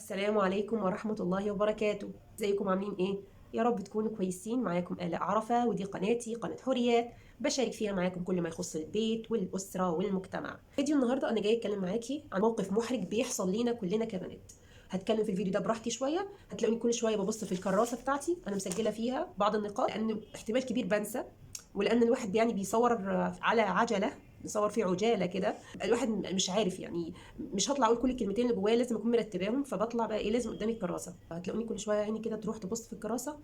السلام عليكم ورحمة الله وبركاته. ازيكم عاملين ايه؟ يا رب تكونوا كويسين. معاكم آلاء عرفة، ودي قناتي قناة حريات، بشارك فيها معاكم كل ما يخص البيت والأسرة والمجتمع. فيديو النهاردة أنا جاي أتكلم معاكي عن موقف محرج بيحصل لينا كلنا كبنات. هتكلم في الفيديو ده براحتي شوية، هتلاقوني كل شوية ببص في الكراسة بتاعتي أنا مسجلة فيها بعض النقاط، لأن احتمال كبير بنسى، ولأن الواحد يعني بيصور على عجلة، بيصور في عجالة كده، الواحد مش عارف يعني، مش هطلع اقول كل الكلمتين اللي جوايا، لازم اكون مرتباهم، فبطلع بقى ايه، لازم قدامي الكراسه، هتلاقوني كل شويه عيني كده تروح تبص في الكراسه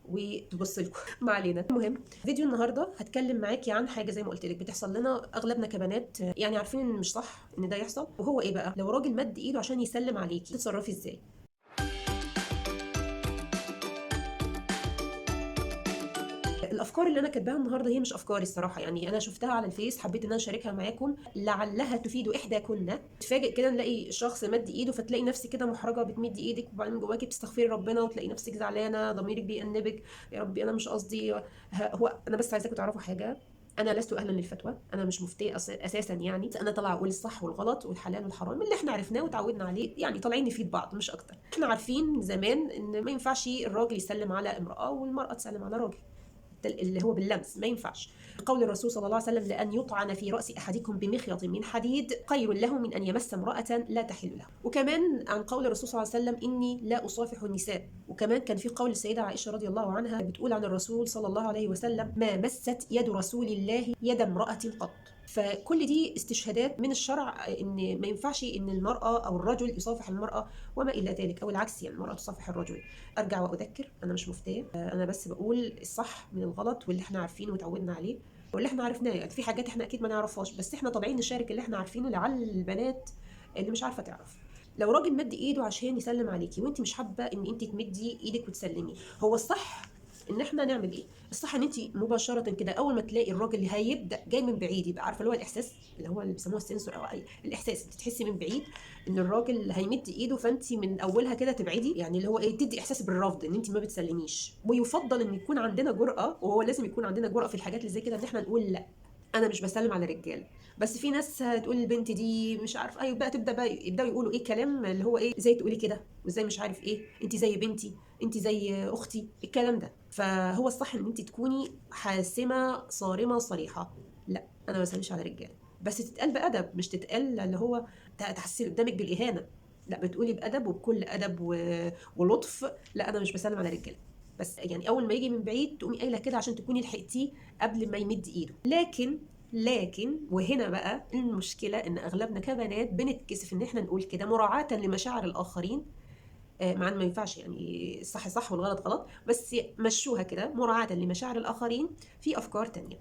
وتبص لكم. ما علينا. المهم، فيديو النهارده هتكلم معاكي عن حاجه زي ما قلت لك بتحصل لنا اغلبنا كبنات، يعني عارفين ان مش صح ان ده يحصل. وهو ايه بقى؟ لو راجل مد ايده عشان يسلم عليكي تتصرفي ازاي؟ الافكار اللي انا كاتباها النهارده هي مش افكاري الصراحه، يعني انا شفتها على الفيس، حبيت ان انا اشاركها معاكم لعلها تفيد احداكن. تفاجئ كده نلاقي شخص مد ايده، فتلاقي نفسك كده محرجه، بتمدي ايدك وبعدين جواكي بتستغفري ربنا، وتلاقي نفسك زعلانه، ضميرك بيأنبك، يا ربي انا مش قصدي. هو انا بس عايزاكم تعرفوا حاجه، انا لست اهلا للفتوى، انا مش مفتيه اساسا، يعني انا طالعه اقول الصح والغلط والحلال والحرام اللي احنا عرفناه وتعودنا عليه، يعني طالعين نفيد بعض مش اكتر. احنا عارفين زمان ان ما ينفعش الراجل يسلم على امراه والمراه تسلم على راجل، اللي هو باللمس ما ينفعش. قول الرسول صلى الله عليه وسلم: لأن يطعن في رأس أحدكم بمخيط من حديد خير له من أن يمس امرأة لا تحل له. وكمان عن قول الرسول صلى الله عليه وسلم: إني لا أصافح النساء. وكمان كان في قول السيدة عائشة رضي الله عنها بتقول عن الرسول صلى الله عليه وسلم: ما مست يد رسول الله يد امرأة قط. فكل دي استشهادات من الشرع ان ما ينفعش ان المرأة او الرجل يصافح المرأة وما الى ذلك، او العكس يعني المرأة تصافح الرجل. ارجع واذكر، انا مش مفتيه، انا بس بقول الصح من الغلط واللي احنا عارفينه وتعودنا عليه واللي احنا عرفناه. يعني في حاجات احنا اكيد ما نعرفهاش، بس احنا طالعين نشارك اللي احنا عارفينه لعل البنات اللي مش عارفه تعرف. لو راجل مد ايده عشان يسلم عليكي وانت مش حابه ان انت تمدي ايدك وتسلمي، هو الصح ان احنا نعمل ايه؟ الصح ان انت مباشره كده اول ما تلاقي الراجل اللي هيبدا جاي من بعيد، يبقى عارفه اللي هو الاحساس، اللي هو اللي بيسموه السنسور او اي الاحساس، انت تحسي من بعيد ان الراجل هيمد ايده، فانت من اولها كده تبعدي، يعني اللي هو ايه، تدي احساس بالرفض ان انت ما بتسلميش. ويفضل ان يكون عندنا جرأه، وهو لازم يكون عندنا جرأه في الحاجات اللي زي كده، ان احنا نقول لا، انا مش بسلم على رجاله. بس في ناس هتقول البنت دي مش عارف ايه بقى، تبدا بقى يبداوا يقولوا ايه كلام اللي هو ايه، ازاي تقولي كده، وازاي مش عارف ايه، انت زي بنتي، انت زي اختي، الكلام ده. فهو الصح ان انت تكوني حاسمه صارمه صريحه: لا انا ما بسلمش على رجاله، بس تتقال بادب، مش تتقال اللي هو تحسي قدامك بالاهانه، لا بتقولي بادب وبكل ادب ولطف: لا انا مش بسلم على رجاله. بس يعني اول ما يجي من بعيد تقومي قايله كده عشان تكوني لحقتيه قبل ما يمد ايده. لكن وهنا بقى المشكله، ان اغلبنا كبنات بنتكسف ان احنا نقول كده مراعاه لمشاعر الاخرين. مع ان ما ينفعش، يعني الصح صح والغلط غلط، بس مشوها كده مراعاه لمشاعر الاخرين. في افكار تانية.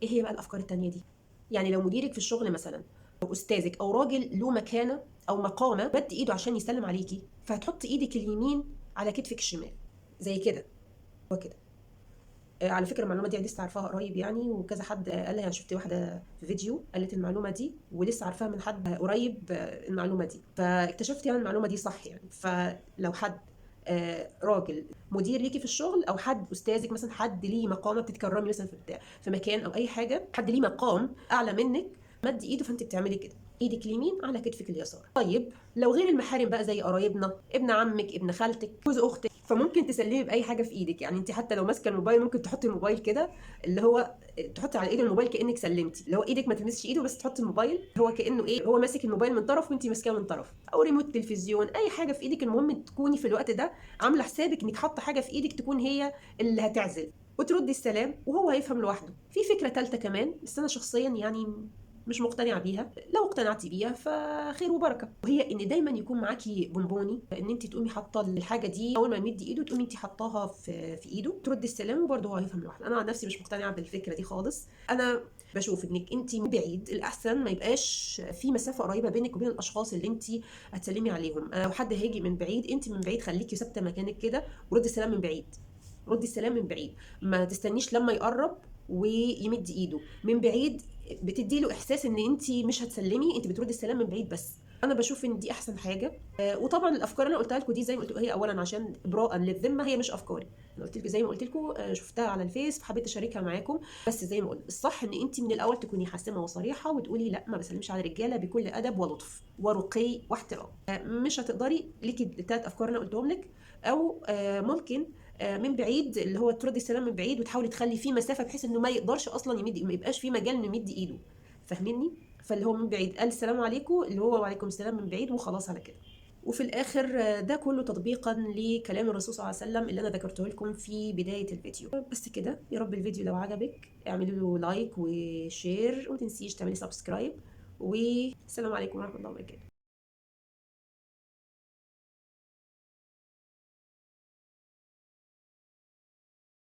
ايه هي بقى الافكار التانية دي؟ يعني لو مديرك في الشغل مثلا، او استاذك، او راجل له مكانه او مقامه مد ايده عشان يسلم عليكي، فهتحط ايدك اليمين على كتفك الشمال زي كده وكده. على فكره المعلومه دي لسه عارفاها قريب يعني، وكذا حد قال لي، يعني شفت واحده في فيديو قالت المعلومه دي، ولسه عارفاها من حد قريب المعلومه دي، فاكتشفت يعني المعلومه دي صح يعني. فلو حد راجل مدير ليكي في الشغل، او حد استاذك مثلا، حد ليه مقامه بتتكرمي مثلا في بتاع في مكان او اي حاجه، حد ليه مقام اعلى منك مد ايده، فانت بتعملي كده ايدك اليمين على كتفك اليسار. طيب لو غير المحارم بقى، زي قرايبنا، ابن عمك، ابن خالتك، جوز اختك، فممكن تسلمي باي حاجه في ايدك. يعني انت حتى لو ماسكه الموبايل ممكن تحطي الموبايل كده، اللي هو تحطي على ايد الموبايل كانك سلمتي، اللي هو ايدك ما تلمسش ايده، بس تحطي الموبايل هو كانه ايه، هو ماسك الموبايل من طرف وانت ماسكاه من طرف، او ريموت تلفزيون، اي حاجه في ايدك. المهم تكوني في الوقت ده عامله حسابك انك حاطه حاجه في ايدك تكون هي اللي هتعزل، وتردي السلام وهو هيفهم لوحده. في فكره ثالثه كمان، بس انا شخصيا يعني مش مقتنعه بيها، لو اقتنعتي بيها فخير وبركه، وهي ان دايما يكون معاكي بونبوني، ان انت تقومي حاطه الحاجه دي اول ما يمد ايده تقومي انت حطاها في ايده، تردي السلام وبرده هو هيفهم لوحده. انا عن نفسي مش مقتنعه بالفكره دي خالص. انا بشوف انك انت من بعيد الاحسن، ما يبقاش في مسافه قريبه بينك وبين الاشخاص اللي انت هتسلمي عليهم. لو حد هيجي من بعيد، انت من بعيد خليكي ثابته مكانك كده، وردي السلام من بعيد، ردي السلام من بعيد، ما تستنيش لما يقرب ويمد ايده من بعيد. بتدي له احساس ان انت مش هتسلمي، انت بتردي السلام من بعيد بس، انا بشوف ان دي احسن حاجه. وطبعا الافكار اللي انا قلتها لكم دي زي ما قلت هي اولا عشان ابراء للذمه، هي مش افكاري. انا قلت لكم زي ما قلت لكم شفتها على الفيس فحبيت اشاركها معاكم. بس زي ما قلت الصح ان انت من الاول تكوني حاسمه وصريحه وتقولي لا ما بسلمش على الرجاله بكل ادب ولطف ورقي واحترام. مش هتقدري ليكي الثلاث افكار اللي انا قلتهم لك، او ممكن من بعيد اللي هو تردي السلام من بعيد وتحاولي تخلي فيه مسافه بحيث انه ما يقدرش اصلا يمد، ما يبقاش فيه مجال انه يمد ايده. فاهميني؟ فاللي هو من بعيد قال السلام عليكم، اللي هو وعليكم السلام من بعيد وخلاص على كده. وفي الاخر ده كله تطبيقا لكلام الرسول صلى الله عليه وسلم اللي انا ذكرته لكم في بدايه الفيديو. بس كده، يا رب الفيديو لو عجبك اعملوا له لايك وشير وما تنسيش تعملي سبسكرايب، والسلام عليكم ورحمه الله وبركاته.